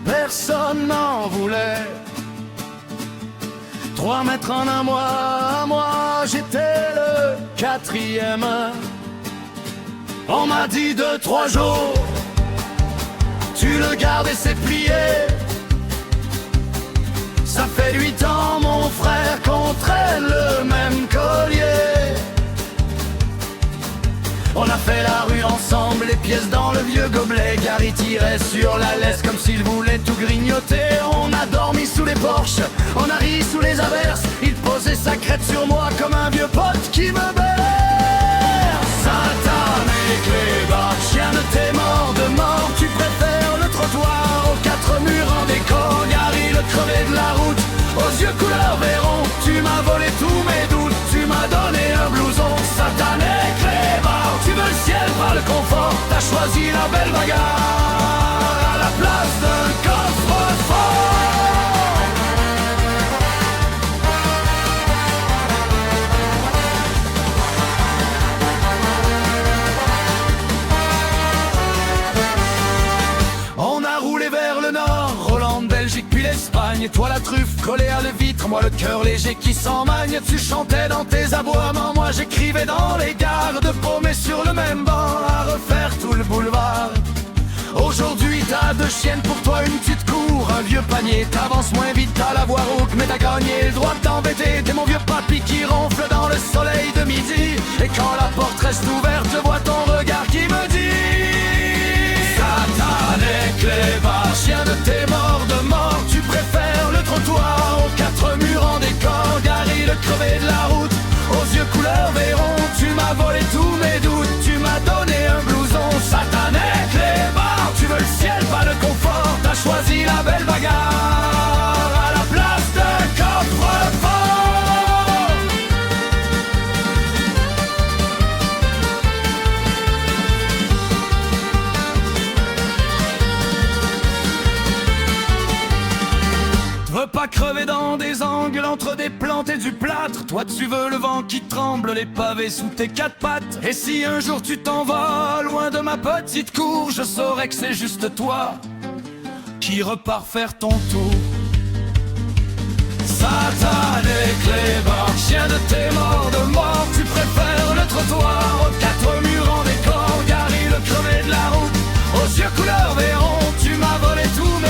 personne n'en voulait. 3 mètres en un mois, j'étais le 4e. On m'a dit 2-3 jours, tu le gardes et c'est plié. Ça fait 8 ans mon frère qu'on traîne le même collier. On a fait la rue ensemble, les pièces dans le vieux gobelet. Gary tirait sur la laisse comme s'il voulait tout grignoter. On a dormi sous les porches, on a ri sous les averses. Il posait sa crête sur moi comme un vieux pote qui me berce. Satané clébard, chien de tes morts de mort. Tu préfères le trottoir aux 4 murs en décor. Gary le crevé de la route, aux yeux couleur verron. Tu m'as volé tous mes doutes, tu m'as donné un blouson. Satané clébard, tu veux le ciel, pas le confort. T'as choisi la belle bagarre à la place d'un coffre-fort. On a roulé vers le nord, Hollande, Belgique puis l'Espagne. Toi la truffe collée à la vitre, moi le cœur léger qui s'emmagne. Tu chantais dans tes aboiements, moi j'écrivais dans les gares. De paumés sur le même banc, à refaire tout le boulevard. Aujourd'hui t'as 2 chiennes, pour toi une petite cour, un vieux panier. T'avances moins vite, t'as la voix rauque, mais t'as gagné le droit de t'embêter. T'es mon vieux papy qui ronfle dans le soleil de midi. Et quand la porte reste ouverte, je vois ton regard qui me dit: Satané clébard, chien de tes morts de mort. Tu préfères le trottoir aux 4 murs en décor. Gary le crevé de la route, aux yeux couleur verron. Tu m'as volé tous mes doutes, tu m'as donné un blouson. Satané clébard, tu veux le ciel, pas le confort. T'as choisi la belle bagarre à la place d'un coffre-fort. Veux pas crever dans des angles entre des plantes et du plâtre. Toi tu veux le vent qui tremble, les pavés sous tes 4 pattes. Et si un jour tu t'en vas loin de ma petite cour, je saurais que c'est juste toi qui repars faire ton tour. Satané clébard, chien de tes morts de mort. Tu préfères le trottoir aux 4 murs en décor. Gary le crevé de la route, aux yeux couleur verron. Tu m'as volé tous mes